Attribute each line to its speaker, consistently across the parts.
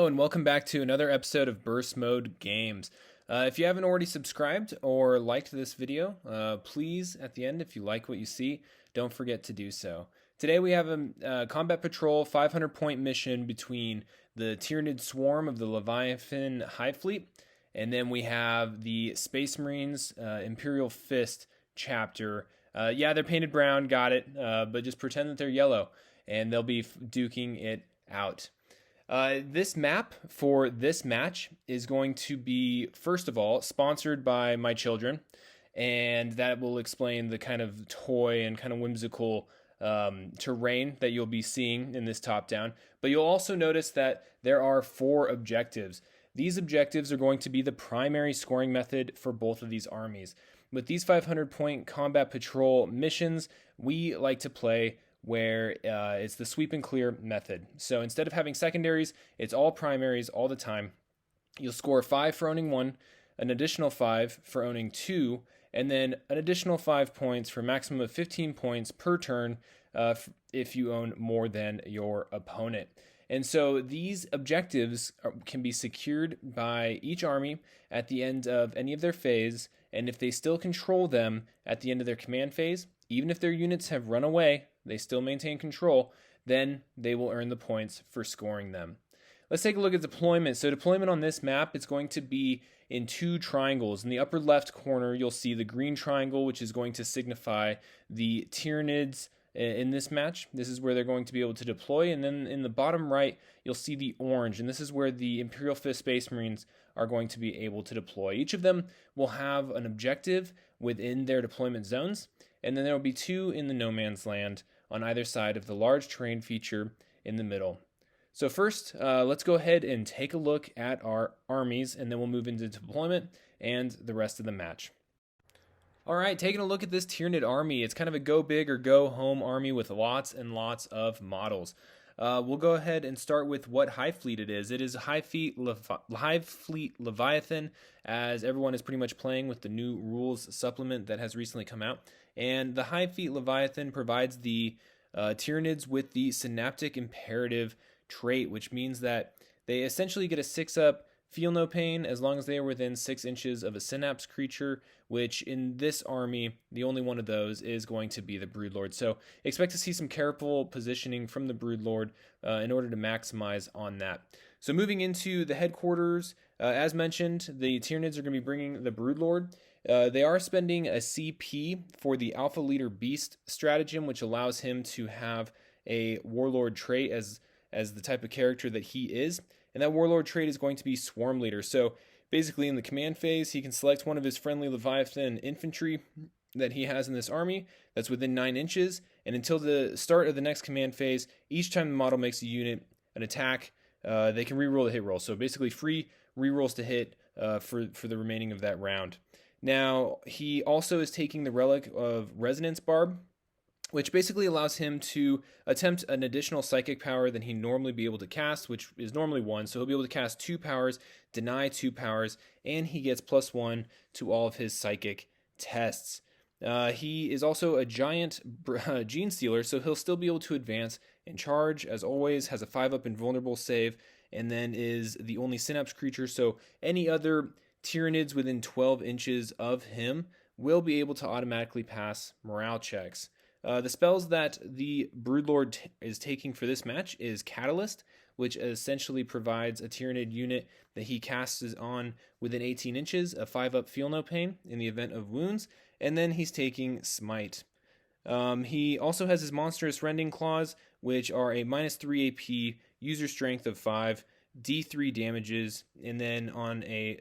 Speaker 1: Hello and welcome back to another episode of Burst Mode Games. If you haven't already subscribed or liked this video, please, at the end, if you like what you see, don't forget to do so. Today we have a Combat Patrol 500-point mission between the Tyranid Swarm of the Leviathan Hive Fleet, and then we have the Space Marines Imperial Fist chapter. Yeah, they're painted brown, got it, but just pretend that they're yellow, and they'll be duking it out. This map for this match is going to be, first of all, sponsored by my children, and that will explain the kind of toy and kind of whimsical terrain that you'll be seeing in this top-down. But you'll also notice that there are 4 objectives. These objectives are going to be the primary scoring method for both of these armies. With these 500-point combat patrol missions, we like to play where it's the sweep and clear method. So instead of having secondaries, it's all primaries all the time. You'll score 5 for owning 1, an additional 5 for owning 2, and then an additional 5 points for a maximum of 15 points per turn if you own more than your opponent. And so these objectives can be secured by each army at the end of any of their phase, and if they still control them at the end of their command phase, even if their units have run away, they still maintain control, then they will earn the points for scoring them. Let's take a look at deployment. So deployment on this map is going to be in 2 triangles. In the upper left corner, you'll see the green triangle, which is going to signify the Tyranids in this match. This is where they're going to be able to deploy. And then in the bottom right, you'll see the orange. And this is where the Imperial Fist Space Marines are going to be able to deploy. Each of them will have an objective within their deployment zones. And then there will be 2 in the no man's land on either side of the large terrain feature in the middle. So first, let's go ahead and take a look at our armies, and then we'll move into deployment and the rest of the match. All right, taking a look at this Tyranid army. It's kind of a go big or go home army with lots and lots of models. We'll go ahead and start with what Hive Fleet it is. It is Hive Fleet Leviathan, as everyone is pretty much playing with the new rules supplement that has recently come out. And the Hive Fleet Leviathan provides the Tyranids with the Synaptic Imperative trait, which means that they essentially get a 6-up, feel no pain as long as they are within 6 inches of a synapse creature, which in this army, the only one of those is going to be the Broodlord. So expect to see some careful positioning from the Broodlord in order to maximize on that. So moving into the headquarters, as mentioned, the Tyranids are going to be bringing the Broodlord. They are spending a CP for the Alpha Leader Beast stratagem, which allows him to have a Warlord trait as the type of character that he is. And that Warlord trait is going to be Swarm Leader. So basically in the command phase, he can select one of his friendly Leviathan infantry that he has in this army that's within 9 inches. And until the start of the next command phase, each time the model makes a unit an attack, they can reroll the hit roll. So basically free rerolls to hit for the remaining of that round. Now, he also is taking the Relic of Resonance Barb, which basically allows him to attempt an additional psychic power than he normally be able to cast, which is normally 1. So he'll be able to cast 2 powers, deny 2 powers, and he gets +1 to all of his psychic tests. He is also a giant gene stealer, so he'll still be able to advance and charge, as always, has a 5-up invulnerable save, and then is the only synapse creature, so any other Tyranids within 12 inches of him will be able to automatically pass morale checks. The spells that the Broodlord is taking for this match is Catalyst, which essentially provides a Tyranid unit that he casts on within 18 inches, a 5-up Feel No Pain in the event of wounds, and then he's taking Smite. He also has his Monstrous Rending Claws, which are a -3 AP, user strength of 5, D3 damages, and then on a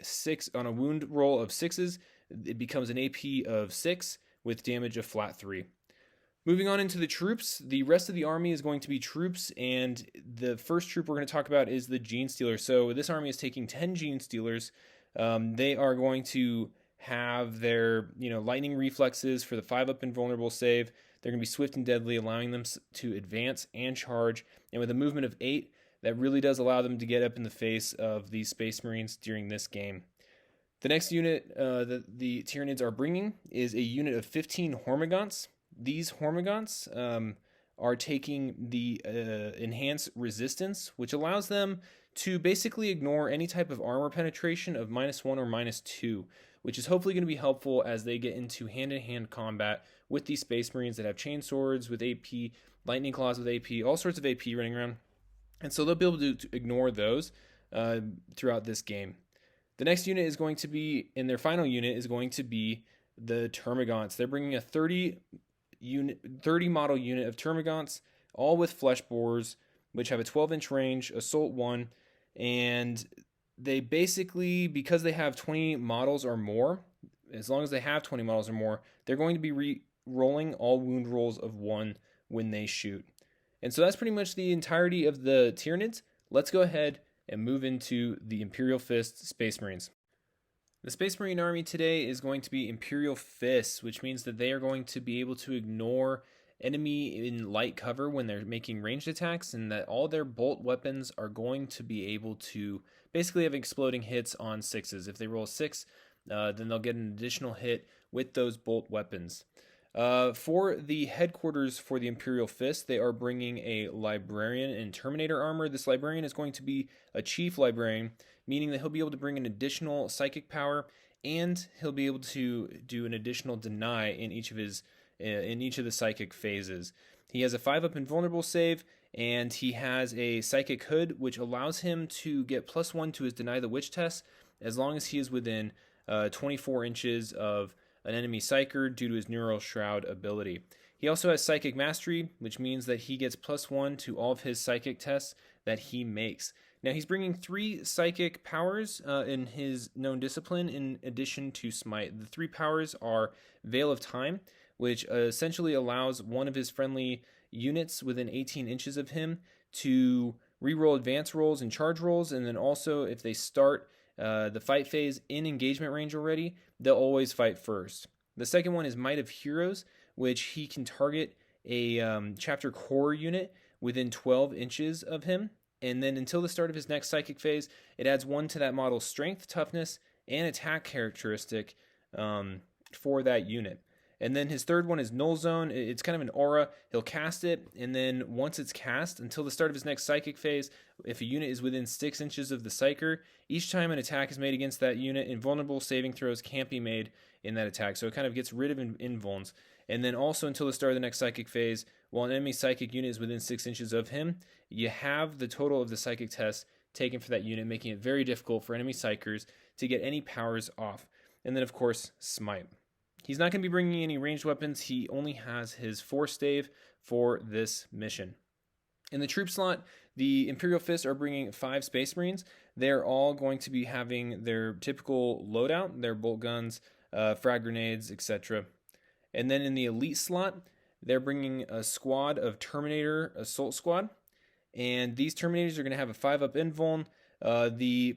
Speaker 1: wound roll of 6s, it becomes an AP of 6 with damage of flat 3. Moving on into the troops, the rest of the army is going to be troops, and the first troop we're going to talk about is the Gene Stealer. So this army is taking 10 Gene Stealers. They are going to have their lightning reflexes for the 5-up invulnerable save. They're going to be swift and deadly, allowing them to advance and charge. And with a movement of 8, that really does allow them to get up in the face of these Space Marines during this game. The next unit that the Tyranids are bringing is a unit of 15 Hormagaunts. These Hormagaunts are taking the enhanced resistance, which allows them to basically ignore any type of armor penetration of -1 or -2, which is hopefully going to be helpful as they get into hand-to-hand combat with these Space Marines that have chain swords with AP, lightning claws with AP, all sorts of AP running around. And so they'll be able to ignore those throughout this game. The next unit is going to be, and their final unit is going to be the Termagants. They're bringing a 30 model unit of Termagants, all with flesh bores, which have a 12-inch range, assault 1, and they basically, because they have 20 models or more, as long as they have 20 models or more, they're going to be rolling all wound rolls of 1 when they shoot. And so that's pretty much the entirety of the Tyranids. Let's go ahead and move into the Imperial Fist Space Marines. The Space Marine army today is going to be Imperial Fists, which means that they are going to be able to ignore enemy in light cover when they're making ranged attacks, and that all their bolt weapons are going to be able to basically have exploding hits on 6s. If they roll a 6, then they'll get an additional hit with those bolt weapons. For the headquarters for the Imperial Fist, they are bringing a Librarian and Terminator armor. This Librarian is going to be a Chief Librarian, meaning that he'll be able to bring an additional psychic power, and he'll be able to do an additional deny in each of the psychic phases. He has a 5-up invulnerable save, and he has a psychic hood, which allows him to get +1 to his deny the witch test as long as he is within 24 inches of an enemy psyker due to his neural shroud ability. He also has psychic mastery, which means that he gets +1 to all of his psychic tests that he makes. Now he's bringing 3 psychic powers in his known discipline in addition to smite. The 3 powers are Veil of Time, which essentially allows one of his friendly units within 18 inches of him to reroll advance rolls and charge rolls, and then also if they start the fight phase in engagement range already, they'll always fight first. The second one is Might of Heroes, which he can target a chapter core unit within 12 inches of him, and then until the start of his next psychic phase, it adds 1 to that model's strength, toughness, and attack characteristic for that unit. And then his third one is Null Zone. It's kind of an aura. He'll cast it, and then once it's cast, until the start of his next psychic phase, if a unit is within 6 inches of the psyker, each time an attack is made against that unit, invulnerable saving throws can't be made in that attack. So it kind of gets rid of invulns. And then also until the start of the next psychic phase, while an enemy psychic unit is within 6 inches of him, you have the total of the psychic tests taken for that unit, making it very difficult for enemy psychers to get any powers off. And then, of course, Smite. He's not going to be bringing any ranged weapons. He only has his Force Stave for this mission. In the troop slot, the Imperial Fists are bringing 5 Space Marines. They're all going to be having their typical loadout, their bolt guns, frag grenades, etc. And then in the Elite slot, they're bringing a squad of Terminator Assault Squad. And these Terminators are going to have a 5-up invuln. The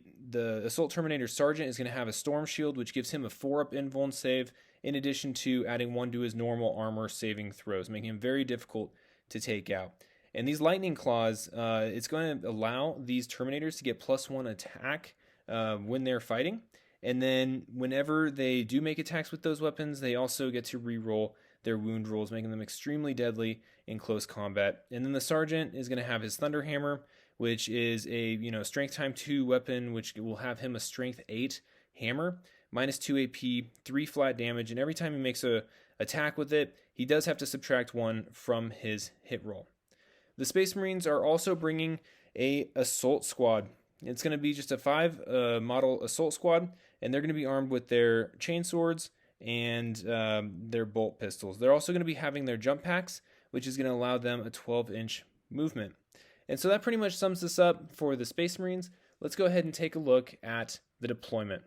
Speaker 1: Assault Terminator Sergeant is going to have a Storm Shield, which gives him a 4-up invuln save, in addition to adding 1 to his normal armor saving throws, making him very difficult to take out. And these Lightning Claws, it's going to allow these Terminators to get +1 attack when they're fighting. And then whenever they do make attacks with those weapons, they also get to re-roll their wound rolls, making them extremely deadly in close combat. And then the Sergeant is going to have his Thunder Hammer, which is a strength time 2 weapon, which will have him a strength 8 hammer, -2 AP, 3 flat damage, and every time he makes a attack with it, he does have to subtract 1 from his hit roll. The Space Marines are also bringing a Assault Squad. It's going to be just a 5 model Assault Squad, and they're going to be armed with their chain swords and their bolt pistols. They're also going to be having their jump packs, which is going to allow them a 12-inch movement. And so that pretty much sums this up for the Space Marines. Let's go ahead and take a look at the deployment.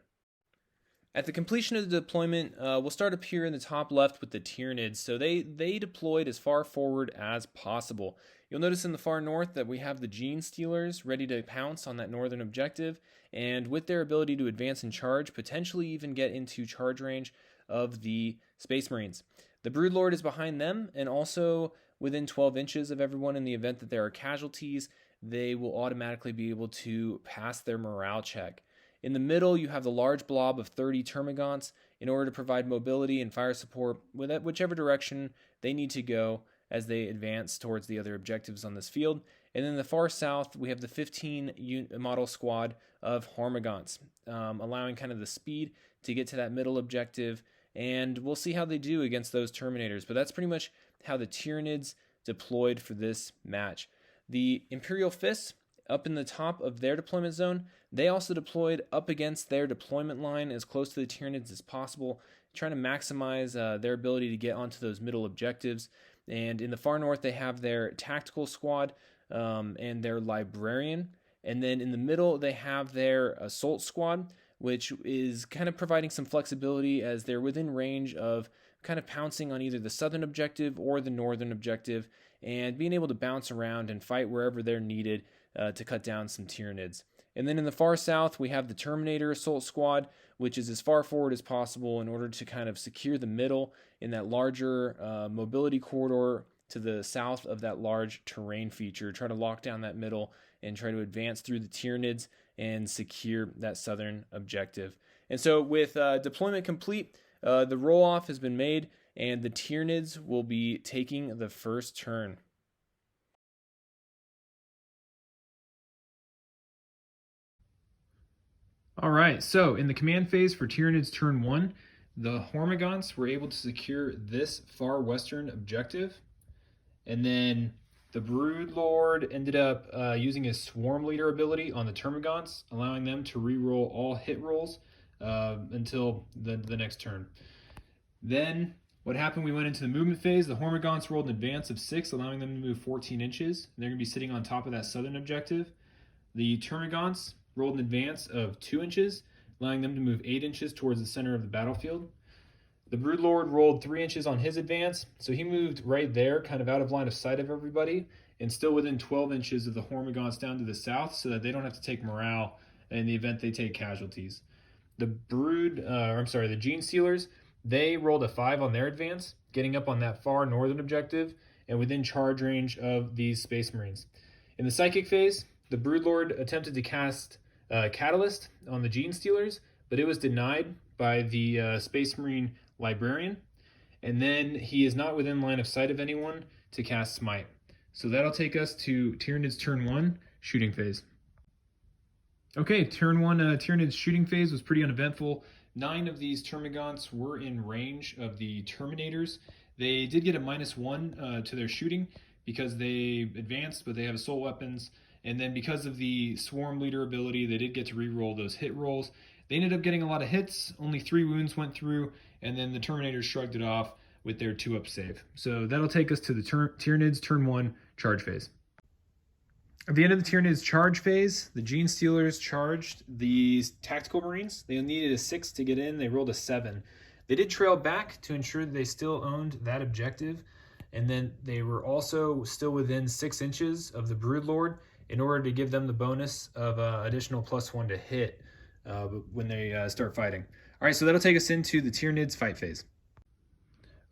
Speaker 1: At the completion of the deployment, we'll start up here in the top left with the Tyranids. So they deployed as far forward as possible. You'll notice in the far north that we have the Gene Stealers ready to pounce on that northern objective, and with their ability to advance and charge, potentially even get into charge range of the Space Marines. The Broodlord is behind them, and also within 12 inches of everyone. In the event that there are casualties, they will automatically be able to pass their morale check. In the middle, you have the large blob of 30 Termagants in order to provide mobility and fire support with whichever direction they need to go as they advance towards the other objectives on this field. And then in the far south, we have the 15 model squad of Hormagaunts, allowing kind of the speed to get to that middle objective. And we'll see how they do against those Terminators. But that's pretty much how the Tyranids deployed for this match. The Imperial Fists, up in the top of their deployment zone, they also deployed up against their deployment line as close to the Tyranids as possible, trying to maximize their ability to get onto those middle objectives. And in the far north, they have their tactical squad and their librarian. And then in the middle, they have their assault squad, which is kind of providing some flexibility as they're within range of kind of pouncing on either the southern objective or the northern objective and being able to bounce around and fight wherever they're needed to cut down some Tyranids. And then in the far south, we have the Terminator Assault Squad, which is as far forward as possible in order to kind of secure the middle in that larger mobility corridor to the south of that large terrain feature, try to lock down that middle and try to advance through the Tyranids and secure that southern objective. And so with deployment complete, the roll-off has been made, and the Tyranids will be taking the first turn. All right, so in the command phase for Tyranids turn 1, the Hormagaunts were able to secure this far western objective, and then the Broodlord ended up using his Swarm Leader ability on the Termagants, allowing them to reroll all hit rolls until the next turn. Then what happened, we went into the movement phase. The Hormagaunts rolled an advance of 6, allowing them to move 14 inches. They're going to be sitting on top of that southern objective. The Termagants rolled an advance of 2 inches, allowing them to move 8 inches towards the center of the battlefield. The Broodlord rolled 3 inches on his advance, so he moved right there, kind of out of line of sight of everybody, and still within 12 inches of the Hormagaunts down to the south, so that they don't have to take morale in the event they take casualties. The the Gene Stealers, they rolled a 5 on their advance, getting up on that far northern objective and within charge range of these Space Marines. In the Psychic phase, the Broodlord attempted to cast Catalyst on the Gene Stealers, but it was denied by the Space Marine Librarian, and then he is not within line of sight of anyone to cast Smite. So that'll take us to Tyranids turn 1, shooting phase. Okay, turn 1 Tyranids shooting phase was pretty uneventful. 9 of these Termagants were in range of the Terminators. They did get a -1 to their shooting because they advanced, but they have assault weapons. And then because of the Swarm Leader ability, they did get to re-roll those hit rolls. They ended up getting a lot of hits, only 3 wounds went through, and then the Terminators shrugged it off with their 2-up save. So that'll take us to the Tyranids turn 1 charge phase. At the end of the Tyranids charge phase, the Gene Stealers charged the Tactical Marines. They needed a 6 to get in. They rolled a 7. They did trail back to ensure that they still owned that objective, and then they were also still within 6 inches of the Broodlord in order to give them the bonus of additional +1 to hit when they start fighting. All right, so that'll take us into the Tyranids fight phase.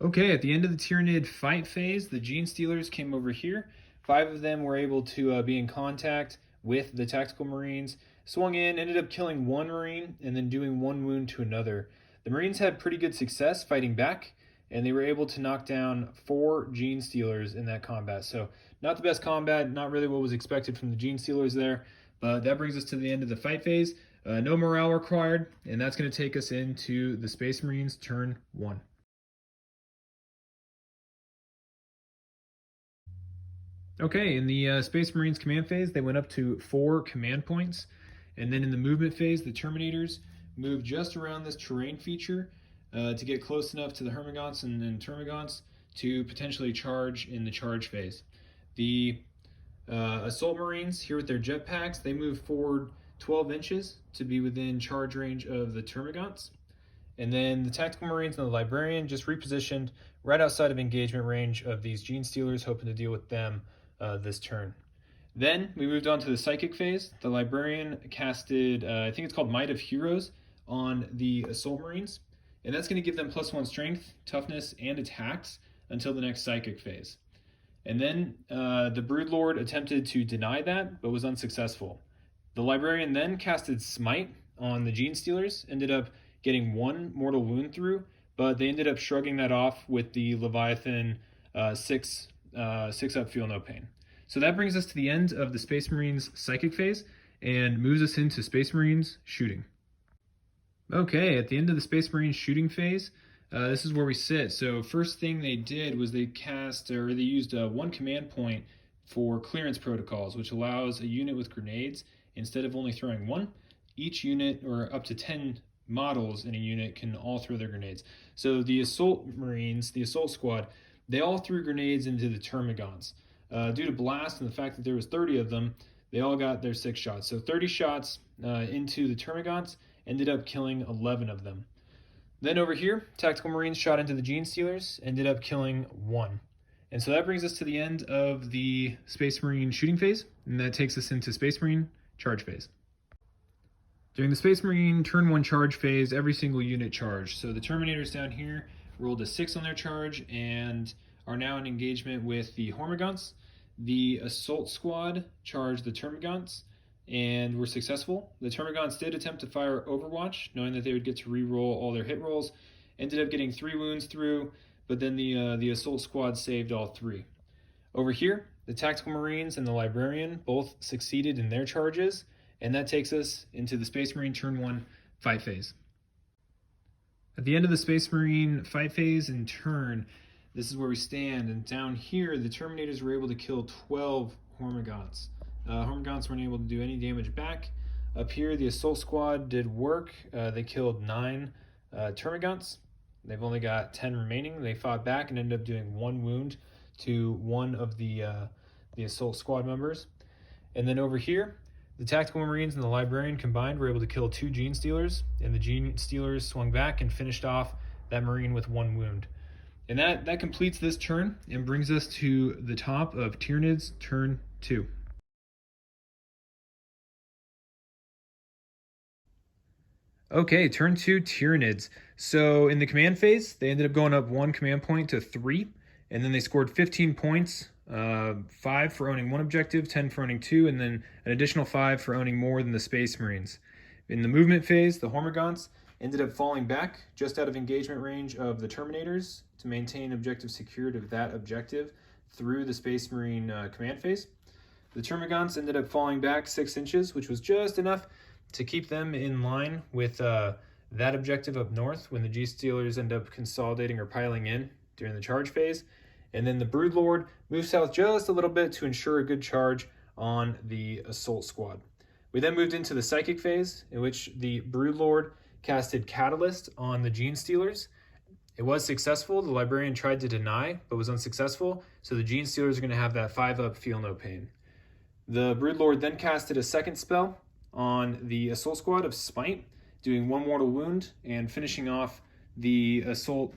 Speaker 1: Okay, at the end of the Tyranid fight phase, the Gene Stealers came over here. 5 of them were able to be in contact with the Tactical Marines, swung in, ended up killing 1 Marine, and then doing 1 wound to another. The Marines had pretty good success fighting back, and they were able to knock down 4 Gene Stealers in that combat. So not the best combat, not really what was expected from the Gene Stealers there, but that brings us to the end of the fight phase. No morale required, and that's going to take us into the Space Marines turn 1. Okay, in the Space Marines command phase, they went up to 4 command points. And then in the movement phase, the Terminators moved just around this terrain feature to get close enough to the Hormagaunts and Termagants to potentially charge in the charge phase. The Assault Marines, here with their jetpacks, they moved forward 12 inches to be within charge range of the Termagants. And then the Tactical Marines and the Librarian just repositioned right outside of engagement range of these Gene Stealers, hoping to deal with them this turn. Then we moved on to the Psychic phase. The Librarian casted, I think it's called Might of Heroes, on the Assault Marines. And that's going to give them +1 strength, toughness, and attacks until the next Psychic phase. And then the Broodlord attempted to deny that, but was unsuccessful. The Librarian then casted Smite on the Gene Stealers, ended up getting 1 mortal wound through, but they ended up shrugging that off with the Leviathan 6 6 up, feel no pain. So that brings us to the end of the Space Marines psychic phase and moves us into Space Marines shooting. Okay, at the end of the Space Marines shooting phase, this is where we sit. So first thing they did was they used one command point for clearance protocols, which allows a unit with grenades, instead of only throwing one, each unit or up to 10 models in a unit can all throw their grenades. So the assault marines, the assault squad, they all threw grenades into the termagants. Due to blast and the fact that there was 30 of them, they all got their 6 shots. So 30 shots into the termagants ended up killing 11 of them. Then over here, tactical marines shot into the gene stealers, ended up killing 1. And so that brings us to the end of the Space Marine shooting phase, and that takes us into Space Marine charge phase. During the Space Marine turn 1 charge phase, every single unit charged. So the Terminators down here rolled a 6 on their charge and are now in engagement with the Hormagaunts. The Assault Squad charged the Termagants and were successful. The Termagants did attempt to fire Overwatch, knowing that they would get to re-roll all their hit rolls. Ended up getting 3 wounds through, but then the Assault Squad saved all 3. Over here, the Tactical Marines and the Librarian both succeeded in their charges, and that takes us into the Space Marine turn 1 fight phase. At the end of the Space Marine fight phase and turn, this is where we stand, and down here, the Terminators were able to kill 12 Hormagaunts. Hormagaunts weren't able to do any damage back. Up here, the Assault Squad did work. They killed 9 Termagants. They've only got 10 remaining. They fought back and ended up doing 1 wound to one of the Assault Squad members. And then over here, the Tactical Marines and the Librarian combined were able to kill 2 Gene Stealers, and the Gene Stealers swung back and finished off that Marine with 1 wound. And that completes this turn and brings us to the top of Tyranids turn 2. Okay, turn 2 Tyranids. So in the command phase, they ended up going up 1 command point to 3, and then they scored 15 points, 5 for owning 1 objective, 10 for owning 2, and then an additional 5 for owning more than the Space Marines. In the movement phase, the Hormagaunts ended up falling back just out of engagement range of the Terminators to maintain objective secured of that objective through the Space Marine command phase. The Termagants ended up falling back 6 inches, which was just enough to keep them in line with that objective up north when the G-Stealers end up consolidating or piling in during the charge phase. And then the Broodlord moved south just a little bit to ensure a good charge on the Assault Squad. We then moved into the Psychic phase, in which the Broodlord casted Catalyst on the Gene Stealers. It was successful. The Librarian tried to deny, but was unsuccessful, so the Gene Stealers are going to have that 5-up Feel No Pain. The Broodlord then casted a second spell on the Assault Squad of Smite, doing 1 mortal wound and finishing off the Assault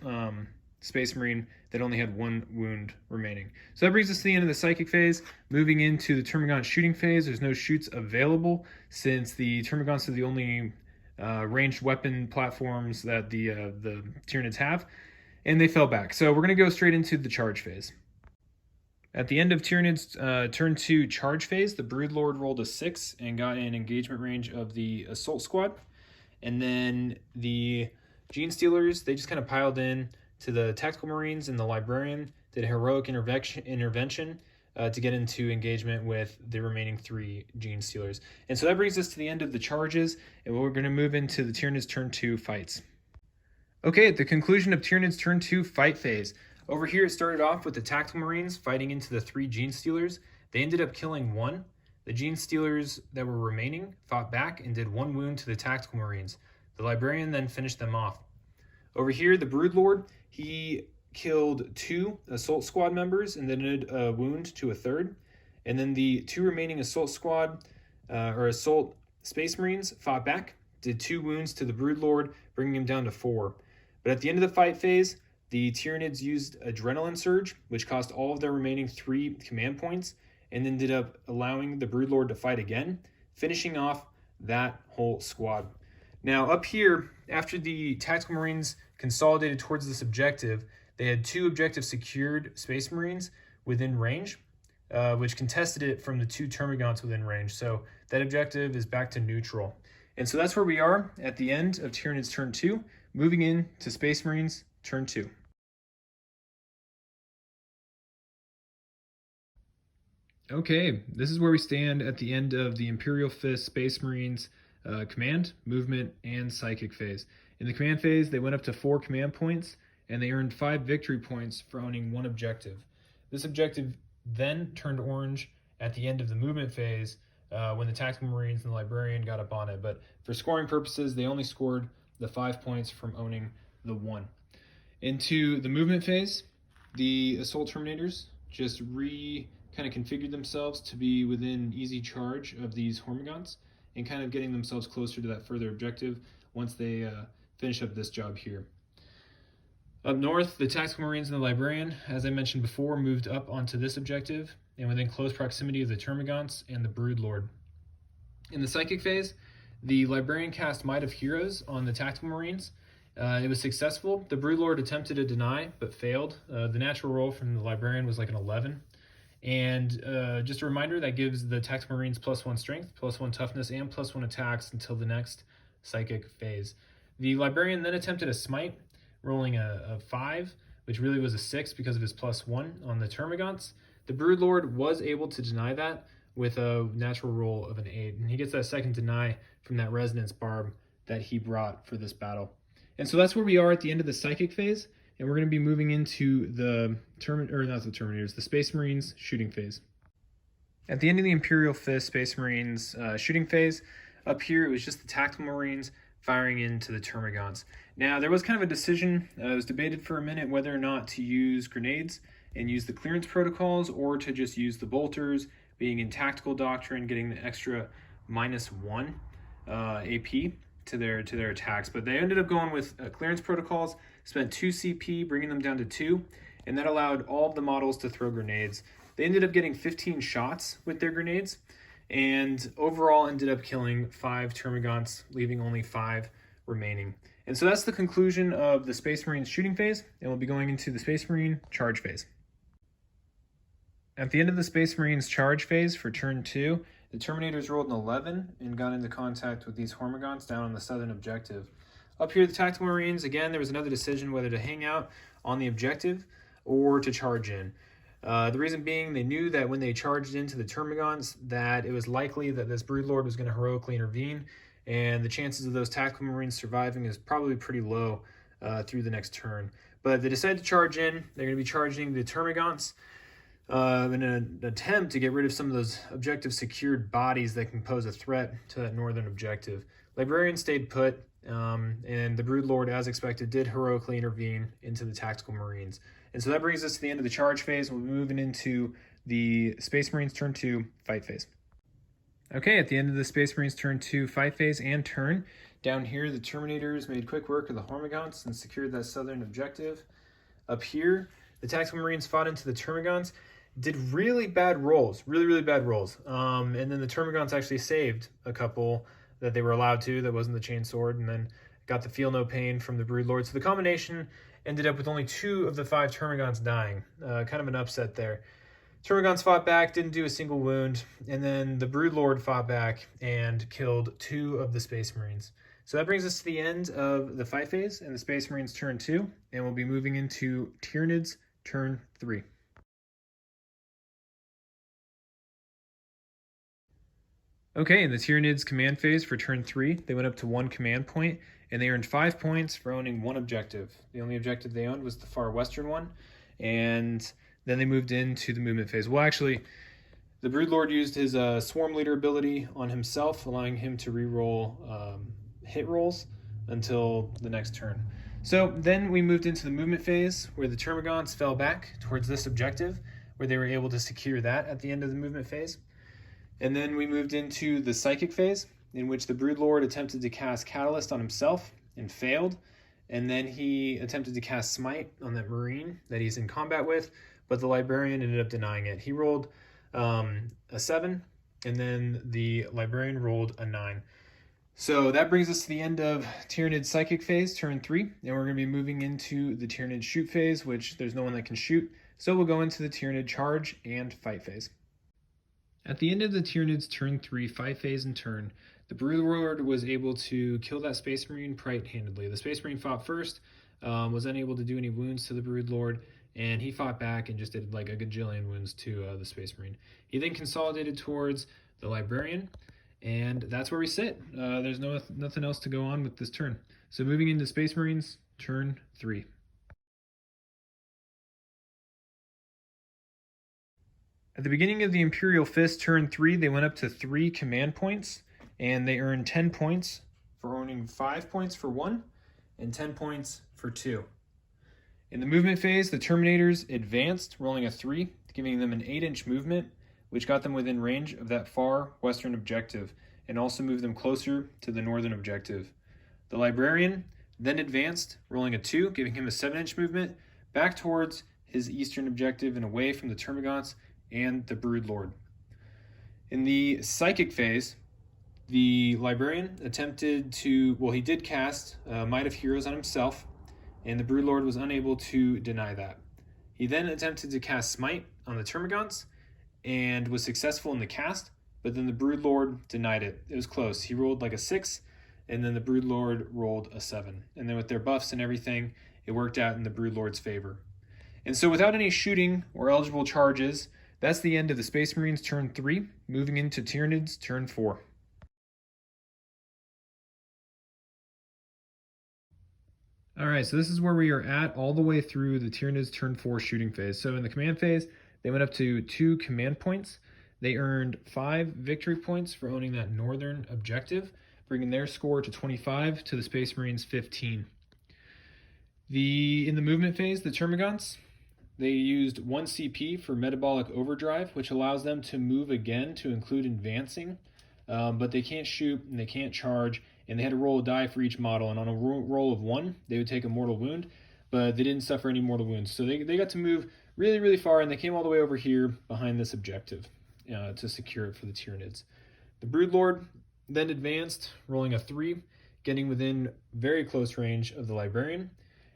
Speaker 1: Space Marine that only had 1 wound remaining. So that brings us to the end of the Psychic phase. Moving into the Termagant shooting phase, there's no shoots available since the Termagants are the only ranged weapon platforms that the Tyranids have, and they fell back. So we're going to go straight into the charge phase. At the end of Tyranids turn 2 charge phase, the Broodlord rolled a 6 and got in engagement range of the Assault Squad. And then the Gene Stealers, they just kind of piled in to the Tactical Marines, and the Librarian did a heroic intervention to get into engagement with the remaining 3 Gene Stealers. And so that brings us to the end of the charges, and we're going to move into the Tyranids turn 2 fights. Okay, at the conclusion of Tyranids turn 2 fight phase, over here, it started off with the Tactical Marines fighting into the 3 Gene Stealers. They ended up killing 1. The Gene Stealers that were remaining fought back and did 1 wound to the Tactical Marines. The Librarian then finished them off. Over here, the Broodlord, he killed 2 Assault Squad members and then did a wound to a 3rd. And then the 2 remaining Assault Squad, or Assault Space Marines, fought back, did 2 wounds to the Broodlord, bringing him down to 4. But at the end of the fight phase, the Tyranids used Adrenaline Surge, which cost all of their remaining 3 command points, and ended up allowing the Broodlord to fight again, finishing off that whole squad. Now up here, after the Tactical Marines consolidated towards this objective, they had 2 objective secured Space Marines within range, which contested it from the 2 Termagants within range. So that objective is back to neutral. And so that's where we are at the end of Tyranids turn 2, moving in to Space Marines turn 2. Okay, this is where we stand at the end of the Imperial 5th Space Marines command, movement, and psychic phase. In the command phase, they went up to 4 command points, and they earned 5 victory points for owning 1 objective. This objective then turned orange at the end of the movement phase when the Tactical Marines and the Librarian got up on it, but for scoring purposes, they only scored the 5 points from owning the 1. Into the movement phase, the Assault Terminators just kind of configured themselves to be within easy charge of these Hormagaunts and kind of getting themselves closer to that further objective once they finish up this job here. Up north, the Tactical Marines and the Librarian, as I mentioned before, moved up onto this objective and within close proximity of the Termagants and the Broodlord. In the Psychic phase, the Librarian cast Might of Heroes on the Tactical Marines. It was successful. The Broodlord attempted to deny, but failed. The natural roll from the Librarian was like an 11. And just a reminder, that gives the Tactical Marines +1 strength, +1 toughness, and +1 attacks until the next Psychic phase. The Librarian then attempted a Smite, rolling a 5, which really was a 6 because of his +1 on the Termagants. The Broodlord was able to deny that with a natural roll of an 8, and he gets that second deny from that Resonance Barb that he brought for this battle. And so that's where we are at the end of the Psychic phase. And we're going to be moving into the the Space Marines shooting phase. At the end of the Imperial 5th Space Marines shooting phase, up here it was just the Tactical Marines firing into the Termagants. Now, there was kind of a decision, it was debated for a minute whether or not to use grenades and use the clearance protocols or to just use the bolters, being in Tactical Doctrine, getting the extra -1 AP to their attacks. But they ended up going with clearance protocols, spent 2 CP, bringing them down to 2, and that allowed all of the models to throw grenades. They ended up getting 15 shots with their grenades, and overall ended up killing 5 Termagants, leaving only 5 remaining. And so that's the conclusion of the Space Marines shooting phase, and we'll be going into the Space Marine charge phase. At the end of the Space Marines charge phase for turn 2, the Terminators rolled an 11 and got into contact with these Hormagaunts down on the southern objective. Up here, the Tactical Marines, again, there was another decision whether to hang out on the objective or to charge in. The reason being, they knew that when they charged into the Termagants, that it was likely that this Broodlord was going to heroically intervene, and the chances of those Tactical Marines surviving is probably pretty low through the next turn. But they decided to charge in. They're going to be charging the Termagants in an attempt to get rid of some of those objective secured bodies that can pose a threat to that northern objective. Librarian stayed put, and the Broodlord, as expected, did heroically intervene into the Tactical Marines. And so that brings us to the end of the charge phase. We'll be moving into the Space Marines turn 2 fight phase. Okay, at the end of the Space Marines turn 2 fight phase and turn, down here the Terminators made quick work of the Hormagaunts and secured that southern objective. Up here, the Tactical Marines fought into the Termagants, did really bad rolls, really bad rolls. And then the Termagants actually saved a couple that they were allowed to, that wasn't the chain sword, and then got the feel no pain from the Broodlord. So the combination ended up with only 2 of the 5 Termagants dying. Kind of an upset there. Termagants fought back, didn't do a single wound, and then the Broodlord fought back and killed 2 of the Space Marines. So that brings us to the end of the fight phase and the Space Marines turn 2, and we'll be moving into Tyranids turn 3. Okay, in the Tyranids command phase for turn 3, they went up to 1 command point, and they earned 5 points for owning 1 objective. The only objective they owned was the far western one, and then they moved into the movement phase. Well, actually, the Broodlord used his Swarm Leader ability on himself, allowing him to reroll hit rolls until the next turn. So then we moved into the movement phase, where the Termagants fell back towards this objective, where they were able to secure that at the end of the movement phase. And then we moved into the Psychic phase, in which the Broodlord attempted to cast Catalyst on himself and failed. And then he attempted to cast Smite on that Marine that he's in combat with, but the Librarian ended up denying it. He rolled a 7, and then the Librarian rolled a 9. So that brings us to the end of Tyranid Psychic phase, turn 3, and we're going to be moving into the Tyranid Shoot phase, which there's no one that can shoot. So we'll go into the Tyranid Charge and Fight phase. At the end of the Tyranids turn 3 fight phase and turn, the Broodlord was able to kill that Space Marine right-handedly. The Space Marine fought first, was unable to do any wounds to the Broodlord, and he fought back and just did like a gajillion wounds to the Space Marine. He then consolidated towards the Librarian, and that's where we sit. There's nothing else to go on with this turn. So moving into Space Marines, turn 3. At the beginning of the Imperial Fist, turn 3, they went up to 3 command points, and they earned 10 points for owning 5 points for 1, and 10 points for 2. In the movement phase, the Terminators advanced, rolling a 3, giving them an 8-inch movement, which got them within range of that far western objective, and also moved them closer to the northern objective. The Librarian then advanced, rolling a 2, giving him a 7-inch movement, back towards his eastern objective and away from the Termagants and the Broodlord. In the Psychic phase, the Librarian attempted to, he did cast Might of Heroes on himself, and the Broodlord was unable to deny that. He then attempted to cast Smite on the Termagants and was successful in the cast, but then the Broodlord denied it. It was close. He rolled like a 6, and then the Broodlord rolled a 7. And then with their buffs and everything, it worked out in the Broodlord's favor. And so without any shooting or eligible charges, that's the end of the Space Marines turn 3, moving into Tyranids turn 4. Alright, so this is where we are at all the way through the Tyranids turn 4 shooting phase. So in the command phase, they went up to 2 command points. They earned 5 victory points for owning that northern objective, bringing their score to 25 to the Space Marines 15. In the movement phase, the Termagants, they used 1 CP for Metabolic Overdrive, which allows them to move again to include advancing, but they can't shoot and they can't charge, and they had to roll a die for each model, and on a roll of 1, they would take a mortal wound, but they didn't suffer any mortal wounds. So they got to move really, really far, and they came all the way over here behind this objective to secure it for the Tyranids. The Broodlord then advanced, rolling a 3, getting within very close range of the Librarian,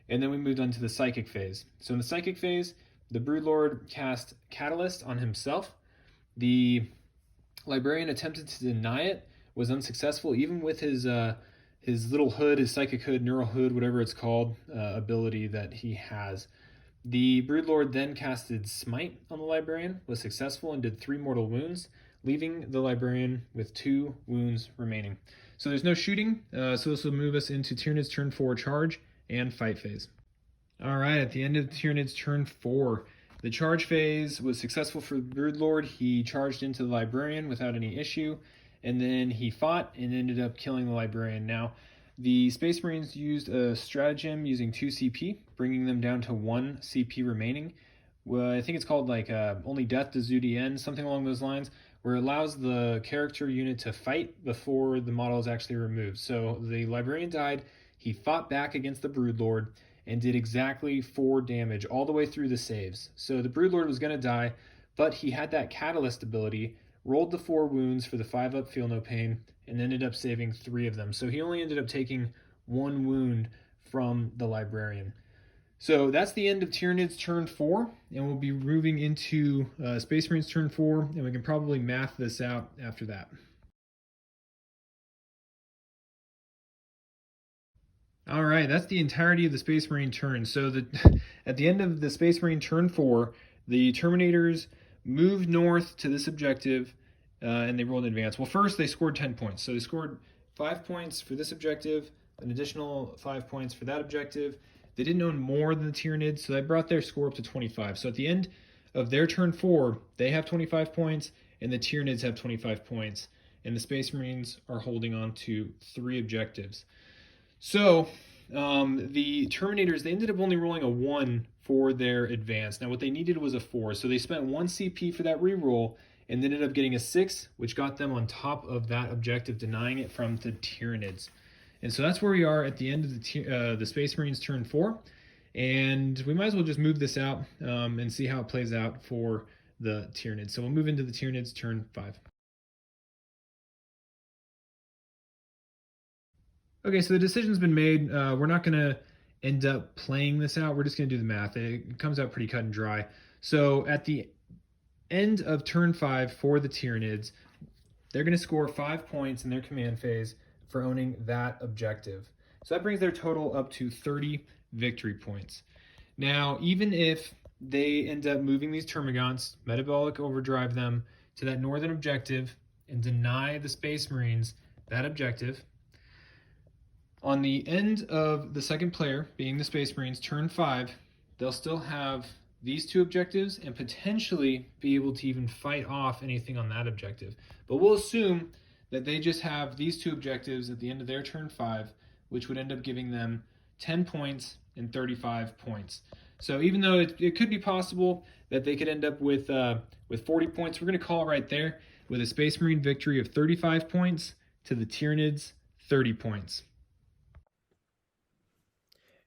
Speaker 1: and then we moved on to the Psychic phase. So in the Psychic phase, the Broodlord cast Catalyst on himself. The Librarian attempted to deny it, was unsuccessful, even with his little hood, his Psychic hood, Neural hood, whatever it's called, ability that he has. The Broodlord then casted Smite on the Librarian, was successful, and did 3 mortal wounds, leaving the Librarian with 2 wounds remaining. So there's no shooting, so this will move us into Tyranids turn 4 charge and fight phase. Alright, at the end of Tyranids turn 4, the charge phase was successful for the Broodlord. He charged into the Librarian without any issue, and then he fought and ended up killing the Librarian. Now, the Space Marines used a stratagem using 2 CP, bringing them down to 1 CP remaining. Well, I think it's called like Only Death Does Do the End, something along those lines, where it allows the character unit to fight before the model is actually removed. So the Librarian died, he fought back against the Broodlord, and did exactly 4 damage all the way through the saves. So the Broodlord was going to die, but he had that Catalyst ability, rolled the 4 wounds for the 5 up, feel no pain, and ended up saving 3 of them. So he only ended up taking 1 wound from the Librarian. So that's the end of Tyranids turn 4, and we'll be moving into Space Marines turn 4, and we can probably math this out after that. All right, that's the entirety of the Space Marine turn. So at the end of the Space Marine turn 4, the Terminators moved north to this objective, and they rolled in advance. Well, first they scored 10 points. So they scored 5 points for this objective, an additional 5 points for that objective. They didn't own more than the Tyranids, so that brought their score up to 25. So at the end of their turn 4, they have 25 points, and the Tyranids have 25 points. And the Space Marines are holding on to 3 objectives. So the Terminators, they ended up only rolling a 1 for their advance. Now what they needed was a 4, so they spent 1 CP for that reroll and ended up getting a 6, which got them on top of that objective, denying it from the Tyranids. And so that's where we are at the end of the Space Marines turn 4, and we might as well just move this out and see how it plays out for the Tyranids. So we'll move into the Tyranids turn 5. Okay, so the decision's been made. We're not going to end up playing this out. We're just going to do the math. It comes out pretty cut and dry. So at the end of turn 5 for the Tyranids, they're going to score 5 points in their command phase for owning that objective. So that brings their total up to 30 victory points. Now, even if they end up moving these Termagants, metabolic overdrive them to that northern objective, and deny the Space Marines that objective. On the end of the second player, being the Space Marines, turn 5, they'll still have these two objectives and potentially be able to even fight off anything on that objective. But we'll assume that they just have these two objectives at the end of their turn 5, which would end up giving them 10 points and 35 points. So even though it could be possible that they could end up with 40 points, we're going to call it right there with a Space Marine victory of 35 points to the Tyranids 30 points.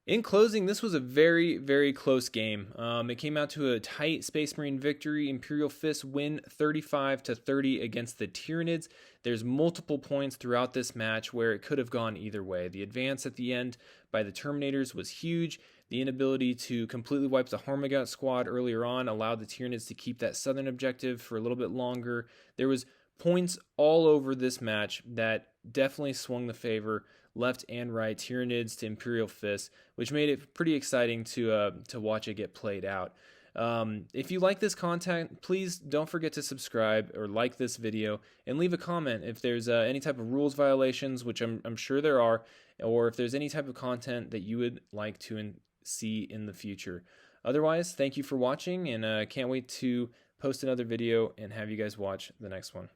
Speaker 1: In closing, this was a very, very close game. It came out to a tight Space Marine victory. Imperial Fists win 35-30 against the Tyranids. There's multiple points throughout this match where it could have gone either way. The advance at the end by the Terminators was huge. The inability to completely wipe the Hormagaut squad earlier on allowed the Tyranids to keep that southern objective for a little bit longer. There was points all over this match that definitely swung the favor left and right, Tyranids to Imperial Fists, which made it pretty exciting to watch it get played out. If you like this content, please don't forget to subscribe or like this video and leave a comment if there's any type of rules violations, which I'm sure there are, or if there's any type of content that you would like to see in the future. Otherwise, thank you for watching, and can't wait to post another video and have you guys watch the next one.